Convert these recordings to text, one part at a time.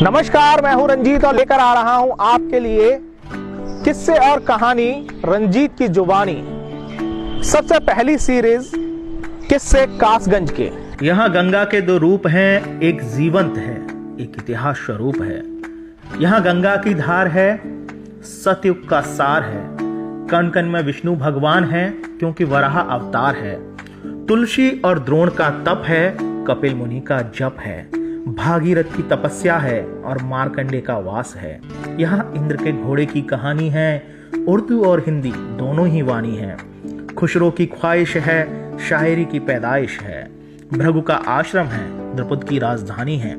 नमस्कार, मैं हूं रंजीत और लेकर आ रहा हूं आपके लिए किस्से और कहानी रंजीत की जुबानी। सबसे पहली सीरीज किस्से कासगंज के। यहाँ गंगा के दो रूप हैं, एक जीवंत है, एक इतिहास स्वरूप है। यहाँ गंगा की धार है, सतयुग का सार है। कण कण में विष्णु भगवान है, क्योंकि वराह अवतार है। तुलसी और द्रोण का तप है, कपिल मुनि का जप है। भागीरथ की तपस्या है और मार्कंडे का वास है। यहाँ इंद्र के घोड़े की कहानी है, उर्दू और हिंदी दोनों ही वाणी है। खुशरो की ख्वाहिश है, शायरी की पैदाइश है। भृगु का आश्रम है, द्रुपद की राजधानी है।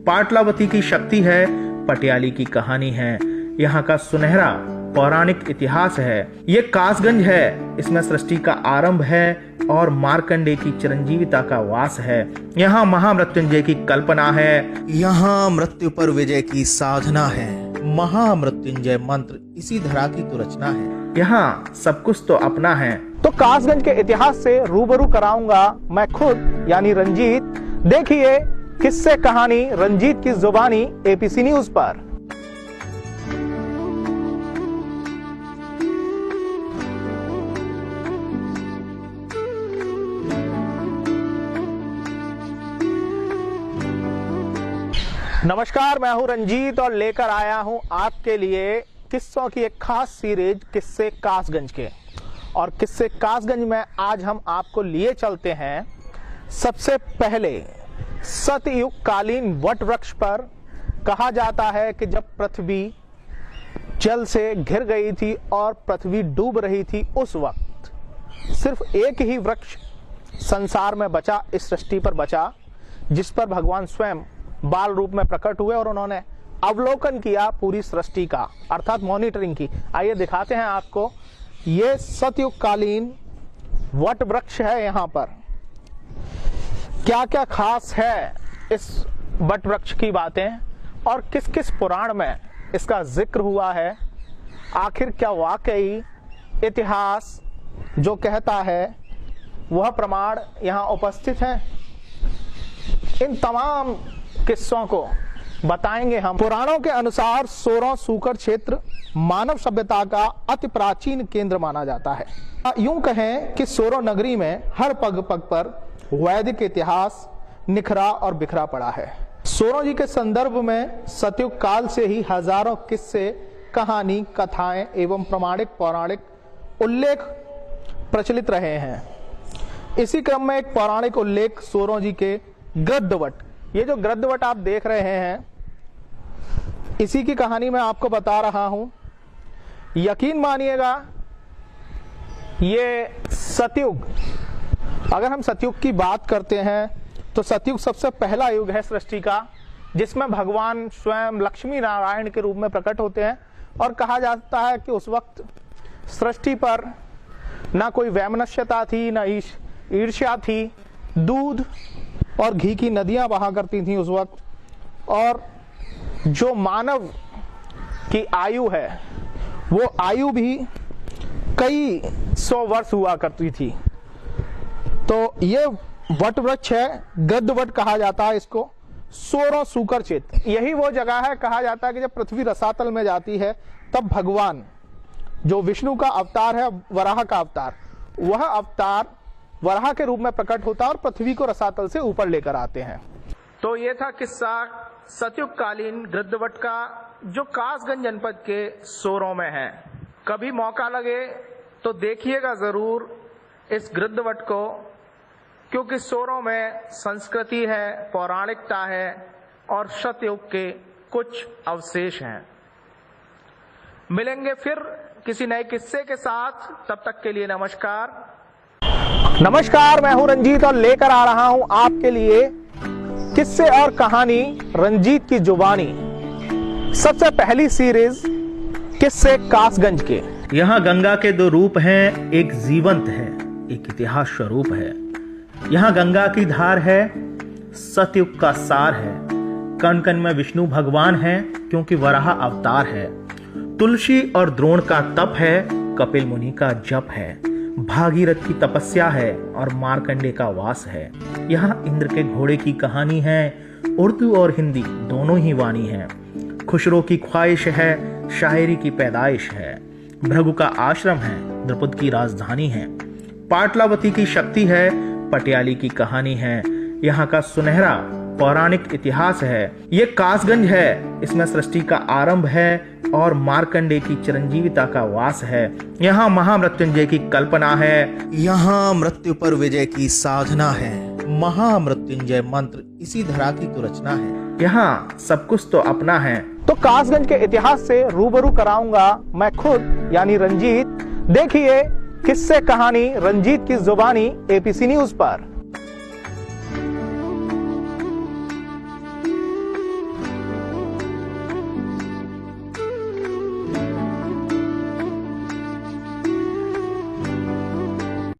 पाटलावती की शक्ति है, पटियाली की कहानी है। यहाँ का सुनहरा पौराणिक इतिहास है। ये कासगंज है, इसमें सृष्टि का आरंभ है और मार्कंडे की चिरंजीविता का वास है। यहाँ महामृत्युंजय की कल्पना है, यहाँ मृत्यु पर विजय की साधना है। महामृत्युंजय मंत्र इसी धरा की तो रचना है। यहाँ सब कुछ तो अपना है। तो कासगंज के इतिहास से रूबरू कराऊंगा मैं खुद यानी रंजीत। देखिए किस्से कहानी रंजीत की जुबानी एपीसी न्यूज पर। नमस्कार, मैं हूं रंजीत और लेकर आया हूं आपके लिए किस्सों की एक खास सीरीज किस्से कासगंज के। और किस्से कासगंज में आज हम आपको लिए चलते हैं सबसे पहले सतयुग कालीन वट वृक्ष पर। कहा जाता है कि जब पृथ्वी जल से घिर गई थी और पृथ्वी डूब रही थी, उस वक्त सिर्फ एक ही वृक्ष संसार में बचा, इस सृष्टि पर बचा, जिस पर भगवान स्वयं बाल रूप में प्रकट हुए और उन्होंने अवलोकन किया पूरी सृष्टि का, अर्थात मॉनिटरिंग की। आइए दिखाते हैं आपको। ये सतयुग कालीन वट वृक्ष है। यहाँ पर क्या क्या खास है इस वट वृक्ष की बातें और किस किस पुराण में इसका जिक्र हुआ है, आखिर क्या वाकई इतिहास जो कहता है वह प्रमाण यहाँ उपस्थित है। इन तमाम किस्सों को बताएंगे हम। पुराणों के अनुसार सोरों सूकर क्षेत्र मानव सभ्यता का अति प्राचीन केंद्र माना जाता है। यूं कहें कि सोरों नगरी में हर पग पग पर वैदिक इतिहास निखरा और बिखरा पड़ा है। सोरों जी के संदर्भ में सतयुग काल से ही हजारों किस्से, कहानी, कथाएं एवं प्रमाणिक पौराणिक उल्लेख प्रचलित रहे हैं। इसी क्रम में एक पौराणिक उल्लेख सोरों जी के गृद्धवट। ये जो गृद्धवट आप देख रहे हैं, इसी की कहानी मैं आपको बता रहा हूं। यकीन मानिएगा, ये सतयुग, अगर हम सतयुग की बात करते हैं तो सतयुग सबसे पहला युग है सृष्टि का, जिसमें भगवान स्वयं लक्ष्मी नारायण के रूप में प्रकट होते हैं। और कहा जाता है कि उस वक्त सृष्टि पर ना कोई वैमनस्यता थी, ना ईर्ष्या थी। दूध और घी की नदियां बहा करती थीं उस वक्त। और जो मानव की आयु है, वो आयु भी कई 100 वर्ष हुआ करती थी। तो ये वट वृक्ष है, गृद्धवट कहा जाता है इसको। सोरों सूकर क्षेत्र, यही वो जगह है, कहा जाता है कि जब पृथ्वी रसातल में जाती है तब भगवान जो विष्णु का अवतार है, वराह का अवतार, वह अवतार वराह के रूप में प्रकट होता है और पृथ्वी को रसातल से ऊपर लेकर आते हैं। तो ये था किस्सा सतयुग कालीन गृद्धवट का, जो कासगंज जनपद के सोरों में है। कभी मौका लगे तो देखिएगा जरूर इस गृद्धवट को, क्योंकि सोरों में संस्कृति है, पौराणिकता है और सतयुग के कुछ अवशेष हैं। मिलेंगे फिर किसी नए किस्से के साथ, तब तक के लिए नमस्कार। नमस्कार, मैं हूं रंजीत और लेकर आ रहा हूं आपके लिए किस्से और कहानी रंजीत की जुबानी। सबसे पहली सीरीज किस्से कासगंज के। यहाँ गंगा के दो रूप हैं, एक जीवंत है, एक इतिहास स्वरूप है। यहाँ गंगा की धार है, सतयुग का सार है। कण कण में विष्णु भगवान है, क्योंकि वराह अवतार है। तुलसी और द्रोण का तप है, कपिल मुनि का जप है। भागीरथ की तपस्या है और मार्कंडे का वास है। यहाँ इंद्र के घोड़े की कहानी है, उर्दू और हिंदी दोनों ही वाणी है। खुसरो की ख्वाहिश है, शायरी की पैदाइश है। भृगु का आश्रम है, द्रुपद की राजधानी है। पाटलावती की शक्ति है, पटियाली की कहानी है। यहाँ का सुनहरा पौराणिक इतिहास है। ये कासगंज है, इसमें सृष्टि का आरंभ है और मार्कंडे की चिरंजीविता का वास है। यहाँ महामृत्युंजय की कल्पना है, यहाँ मृत्यु पर विजय की साधना है। महामृत्युंजय मंत्र इसी धरा की तो रचना है। यहाँ सब कुछ तो अपना है। तो कासगंज के इतिहास से रूबरू कराऊंगा मैं खुद यानी रंजीत। देखिए किस्से कहानी रंजीत की जुबानी एपीसी न्यूज पर।